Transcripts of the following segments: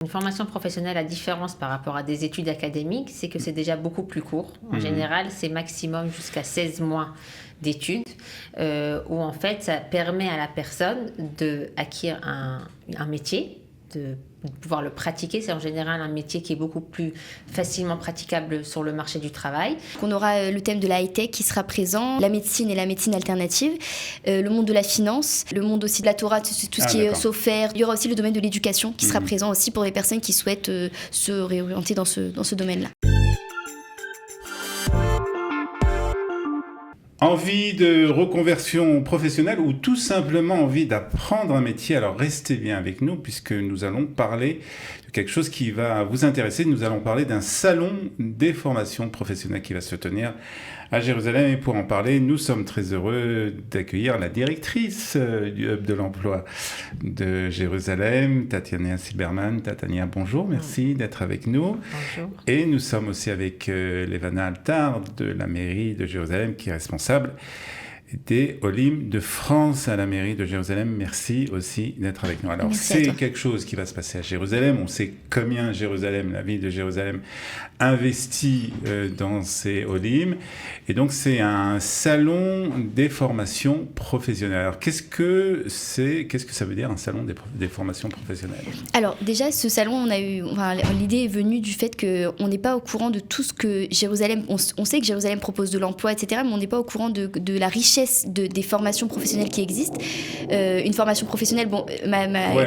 Une formation professionnelle, la différence par rapport à des études académiques, c'est que c'est déjà beaucoup plus court. En général, c'est maximum jusqu'à 16 mois d'études, où en fait, ça permet à la personne d'acquérir un métier, de pouvoir le pratiquer. C'est en général un métier qui est beaucoup plus facilement praticable sur le marché du travail. On aura le thème de la high-tech qui sera présent, la médecine et la médecine alternative, le monde de la finance, le monde aussi de la Torah, tout ce qui est software. Il y aura aussi le domaine de l'éducation qui sera présent aussi pour les personnes qui souhaitent se réorienter dans ce domaine-là. Envie de reconversion professionnelle ou tout simplement envie d'apprendre un métier, alors restez bien avec nous puisque nous allons parler de quelque chose qui va vous intéresser. Nous allons parler d'un salon des formations professionnelles qui va se tenir à Jérusalem. Et pour en parler, nous sommes très heureux d'accueillir la directrice du Hub de l'emploi de Jérusalem, Tatiana Silberman. Tatiana, bonjour, merci d'être avec nous. Bonjour. Et nous sommes aussi avec Levana Altar de la mairie de Jérusalem qui est responsable des Olim de France à la mairie de Jérusalem. Merci aussi d'être avec nous. Alors, c'est quelque chose qui va se passer à Jérusalem. On sait combien Jérusalem, la ville de Jérusalem, investit dans ces Olim. Et donc, c'est un salon des formations professionnelles. Alors, qu'est-ce que ça veut dire un salon des formations professionnelles ? Alors, déjà, ce salon, l'idée est venue du fait qu'on n'est pas au courant de tout ce que Jérusalem... On sait que Jérusalem propose de l'emploi, etc., mais on n'est pas au courant de la richesse des formations professionnelles qui existent. Une formation professionnelle,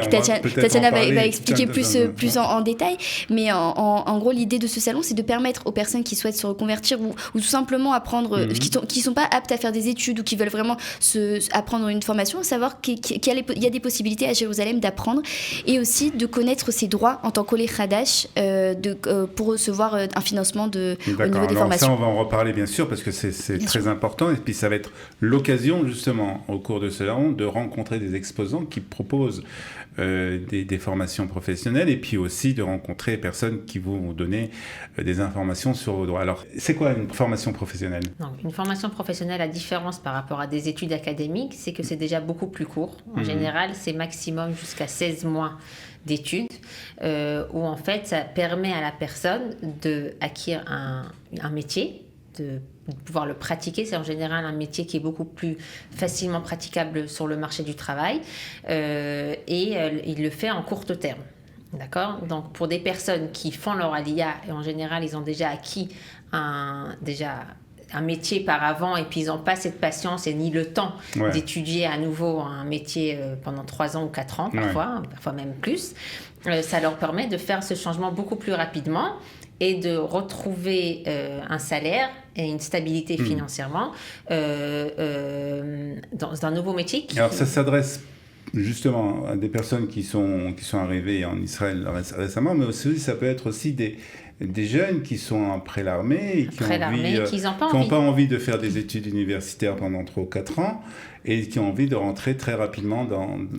Tatiana va expliquer plus en détail, mais en gros, l'idée de ce salon, c'est de permettre aux personnes qui souhaitent se reconvertir ou tout simplement apprendre, qui sont pas aptes à faire des études ou qui veulent vraiment apprendre une formation, savoir qu'il y a des possibilités à Jérusalem d'apprendre et aussi de connaître ses droits en tant qu'Olé Khadash pour recevoir un financement au niveau des formations. Ça, on va en reparler bien sûr parce que c'est très important et puis ça va être l'occasion justement au cours de ce salon de rencontrer des exposants qui proposent des formations professionnelles et puis aussi de rencontrer des personnes qui vont vous donner des informations sur vos droits. Alors, c'est quoi une formation professionnelle ? Donc, une formation professionnelle, la différence par rapport à des études académiques, c'est que c'est déjà beaucoup plus court. En général, c'est maximum jusqu'à 16 mois d'études, où en fait, ça permet à la personne d'acquérir un métier, de pouvoir le pratiquer. C'est en général un métier qui est beaucoup plus facilement praticable sur le marché du travail il le fait en court terme. D'accord ? Donc, pour des personnes qui font leur Aliyah, et en général, ils ont déjà acquis un métier par avant et puis ils n'ont pas cette patience et ni le temps d'étudier à nouveau un métier pendant 3 ans ou 4 ans, parfois même plus, ça leur permet de faire ce changement beaucoup plus rapidement et de retrouver un salaire et une stabilité financièrement dans un nouveau métier. Alors ça s'adresse justement à des personnes qui sont arrivées en Israël récemment, mais aussi ça peut être aussi des jeunes qui sont après l'armée et qui n'ont pas envie de faire des études universitaires pendant 3 ou 4 ans et qui ont envie de rentrer très rapidement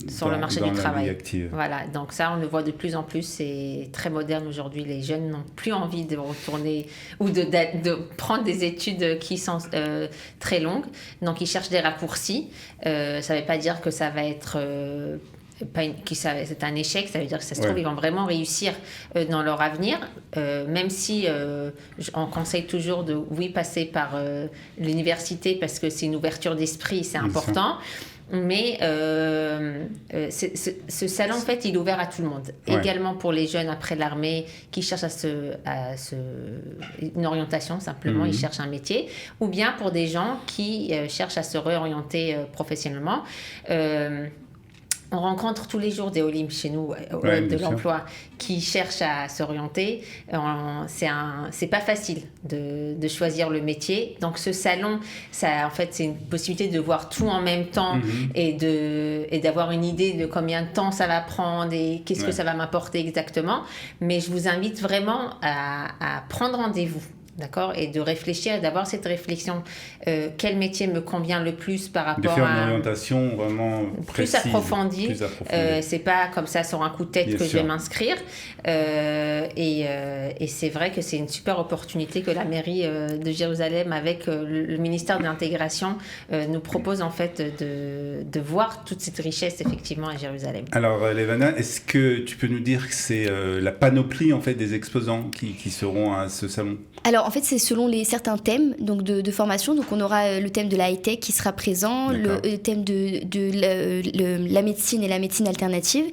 sur le marché du travail. Vie active. Voilà, donc ça on le voit de plus en plus, c'est très moderne aujourd'hui. Les jeunes n'ont plus envie de retourner ou de prendre des études qui sont très longues, donc ils cherchent des raccourcis. Ça ne veut pas dire que ça va être... c'est un échec, ça veut dire que ça se trouve, ils vont vraiment réussir dans leur avenir, même si on conseille toujours de passer par l'université parce que c'est une ouverture d'esprit, c'est important. Mais ce salon, en fait, il est ouvert à tout le monde. Également pour les jeunes après l'armée qui cherchent une orientation, simplement, ils cherchent un métier. Ou bien pour des gens qui cherchent à se réorienter professionnellement. On rencontre tous les jours des Olim chez nous, au Hub de l'emploi, qui cherchent à s'orienter. C'est pas facile de choisir le métier. Donc ce salon, en fait, c'est une possibilité de voir tout en même temps et d'avoir une idée de combien de temps ça va prendre et qu'est-ce que ça va m'apporter exactement. Mais je vous invite vraiment à prendre rendez-vous D'accord, et de réfléchir, d'avoir cette réflexion, quel métier me convient le plus par rapport à... De faire une orientation vraiment précise. Plus approfondie. C'est pas comme ça sur un coup de tête Bien que sûr. Je vais m'inscrire. Et c'est vrai que c'est une super opportunité que la mairie de Jérusalem, avec le ministère de l'Intégration, nous propose en fait de voir toute cette richesse effectivement à Jérusalem. Alors Levana, est-ce que tu peux nous dire que c'est la panoplie en fait des exposants qui seront à ce salon? Alors en fait c'est selon certains thèmes donc de formation. Donc on aura le thème de la high-tech qui sera présent, le thème de la médecine et la médecine alternative,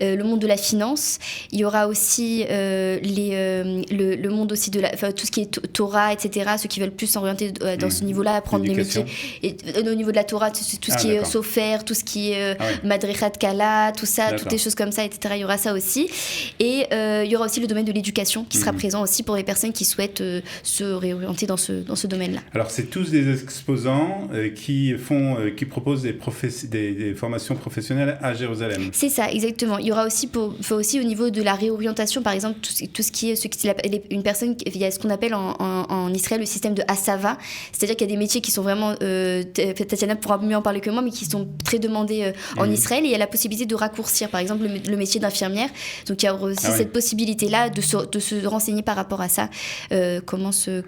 le monde de la finance. Il y aura aussi le monde aussi de tout ce qui est Torah, etc. Ceux qui veulent plus s'orienter dans ce niveau-là, apprendre les métiers. Et, au niveau de la Torah, tout ce qui est Sofer, tout ce qui est Madrichat Kala, tout ça, toutes les choses comme ça, etc. Il y aura ça aussi. Et il y aura aussi le domaine de l'éducation qui sera présent aussi pour les personnes qui souhaitent se réorienter dans ce domaine-là. Alors c'est tous des exposants qui proposent des formations professionnelles à Jérusalem. C'est ça, exactement. Il y aura aussi au niveau de la réorientation, par exemple, tout ce qui est une personne, il y a ce qu'on appelle en Israël le système de Hasava, c'est-à-dire qu'il y a des métiers qui sont vraiment, Tatiana pourra mieux en parler que moi, mais qui sont très demandés en Israël, et il y a la possibilité de raccourcir, par exemple, le métier d'infirmière. Donc il y a aussi cette possibilité-là de se renseigner par rapport à ça. Donc ça,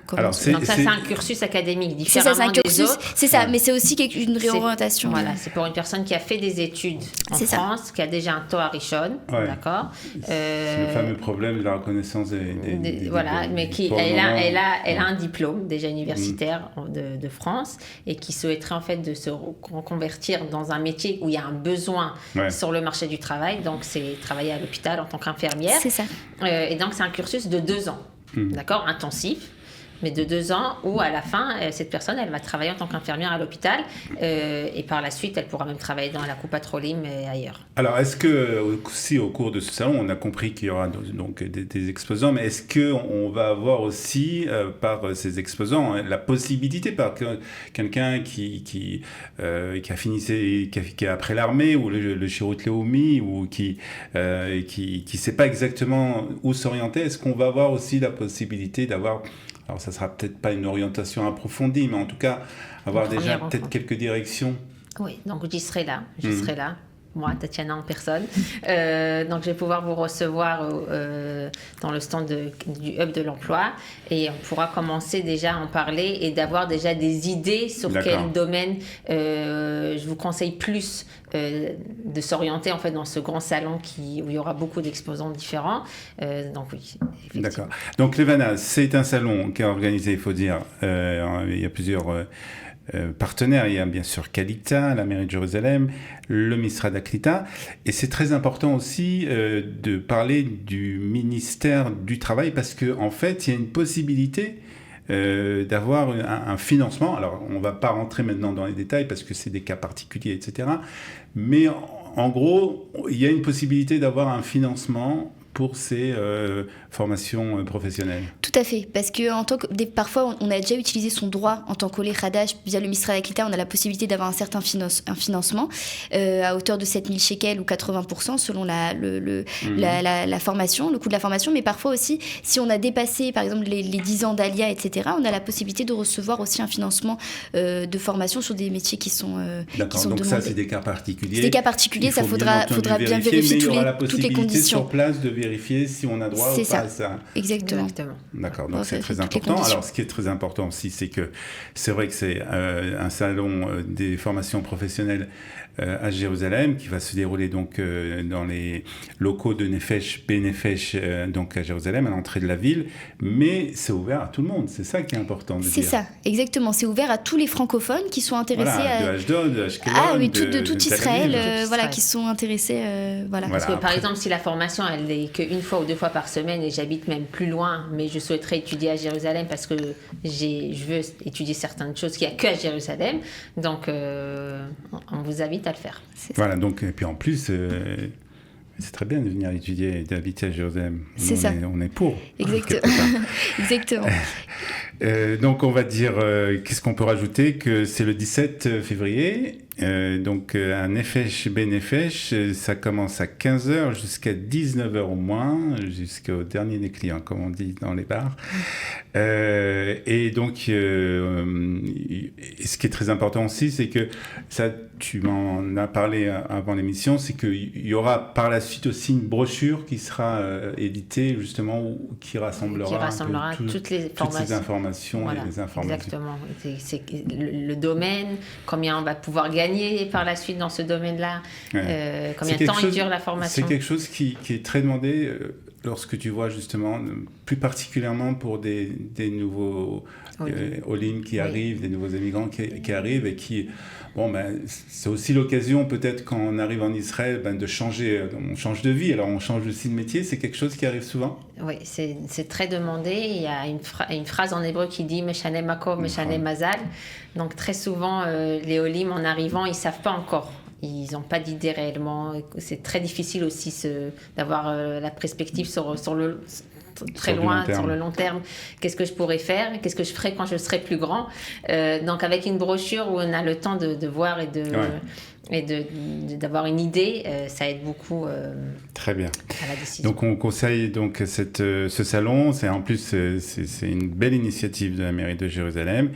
c'est un cursus académique différemment des autres. C'est ça, mais c'est aussi une réorientation. Voilà, c'est pour une personne qui a fait des études en France, qui a déjà un Toar Rishon, d'accord. C'est le fameux problème de la reconnaissance des voilà, mais elle a un diplôme déjà universitaire de France et qui souhaiterait en fait de se reconvertir dans un métier où il y a un besoin sur le marché du travail. Donc c'est travailler à l'hôpital en tant qu'infirmière. C'est ça. Et donc c'est un cursus de 2 ans. D'accord, intensif, mais de 2 ans où à la fin, cette personne, elle va travailler en tant qu'infirmière à l'hôpital et par la suite, elle pourra même travailler dans la Coupa Trolim et ailleurs. Alors, est-ce que, si au cours de ce salon, on a compris qu'il y aura donc des exposants, mais est-ce qu'on va avoir aussi, par ces exposants, la possibilité, par quelqu'un qui a fini, qui est après l'armée, ou le Shirut Leumi, ou qui sait pas exactement où s'orienter, est-ce qu'on va avoir aussi la possibilité d'avoir... Alors, ça ne sera peut-être pas une orientation approfondie, mais en tout cas, avoir déjà peut-être quelques directions. Oui, donc j'y serai là. Moi, Tatiana en personne. Donc, je vais pouvoir vous recevoir dans le stand du Hub de l'Emploi et on pourra commencer déjà à en parler et d'avoir déjà des idées sur quel domaine je vous conseille plus de s'orienter en fait dans ce grand salon où il y aura beaucoup d'exposants différents. Donc, oui, effectivement. D'accord. Donc, Levana, c'est un salon qui est organisé, il faut dire, il y a plusieurs... partenaires, il y a bien sûr Kalita, la mairie de Jérusalem, le Misrad HaKlita, et c'est très important aussi de parler du ministère du Travail parce qu'en fait, il y a une possibilité d'avoir un financement. Alors, on ne va pas rentrer maintenant dans les détails parce que c'est des cas particuliers, etc. Mais en gros, il y a une possibilité d'avoir un financement pour ces formations professionnelles. Tout à fait, parce que parfois on a déjà utilisé son droit en tant qu'Olé Khadash via le Misrad HaKlita, on a la possibilité d'avoir un certain financement à hauteur de 7 000 shekels ou 80% selon la formation, le coût de la formation, mais parfois aussi si on a dépassé par exemple les 10 ans d'Alia, etc., on a la possibilité de recevoir aussi un financement de formation sur des métiers qui sont D'accord, donc demandés. Ça c'est des cas particuliers. C'est des cas particuliers, ça faudra bien vérifier toutes les conditions. Sur place de vérifier si on a droit ou pas à ça. Exactement. D'accord, donc c'est très important. Alors, ce qui est très important aussi, c'est que c'est vrai que c'est un salon des formations professionnelles à Jérusalem qui va se dérouler donc dans les locaux de Nefesh, Benefesh, donc à Jérusalem, à l'entrée de la ville, mais c'est ouvert à tout le monde, c'est ça qui est important de dire. C'est ça, exactement, c'est ouvert à tous les francophones qui sont intéressés de Ashdod, de Ashkelon, de tout Israël, qui sont intéressés, Parce que par exemple, si la formation elle est qu'une fois ou 2 fois par semaine et j'habite même plus loin, mais je souhaiterais étudier à Jérusalem parce que je veux étudier certaines choses qu'il n'y a que à Jérusalem, donc on vous invite à le faire. Voilà, donc, et puis en plus, c'est très bien de venir étudier et d'habiter à Jérusalem. C'est ça. On est pour. Exactement. Donc on va dire, qu'est-ce qu'on peut rajouter, que c'est le 17 février Donc, un Nefesh Benefesh, ça commence à 15h jusqu'à 19h au moins, jusqu'au dernier des clients, comme on dit dans les bars. Et donc, ce qui est très important aussi, c'est que, ça, tu m'en as parlé avant l'émission, c'est qu'il y aura par la suite aussi une brochure qui sera éditée, justement, qui rassemblera toutes les ces informations. Voilà, et les informations. Exactement. C'est le domaine, combien on va pouvoir gagner par la suite dans ce domaine-là, combien de temps il dure la formation. C'est quelque chose qui est très demandé lorsque tu vois justement, plus particulièrement pour des nouveaux Olim qui arrivent, des nouveaux émigrants qui arrivent et qui... Bon, c'est aussi l'occasion, peut-être, quand on arrive en Israël, de changer, on change de vie, alors on change aussi de métier, c'est quelque chose qui arrive souvent? Oui, c'est très demandé. Il y a une phrase en hébreu qui dit « Meshane Makov, Meshane Mazal ». Donc très souvent, les Olim, en arrivant, ils ne savent pas encore. Ils n'ont pas d'idée réellement. C'est très difficile aussi d'avoir la perspective sur le long terme. Qu'est-ce que je pourrais faire? Qu'est-ce que je ferais quand je serai plus grand? Donc avec une brochure où on a le temps de voir et d'avoir une idée, ça aide beaucoup très bien. À la décision. Donc on conseille donc ce salon. En plus c'est une belle initiative de la mairie de Jérusalem.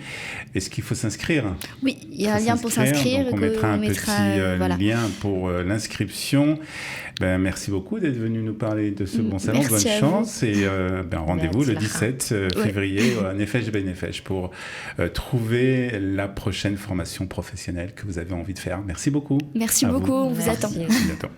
Est-ce qu'il faut s'inscrire? Oui, il y a un lien pour s'inscrire. Donc on mettra un petit lien pour l'inscription. Merci beaucoup d'être venu nous parler de ce bon salon. Bonne chance et rendez-vous le 17 février à Nefesh Benefesh pour trouver la prochaine formation professionnelle que vous avez envie de faire. Merci beaucoup. Merci beaucoup, on vous attend. À bientôt.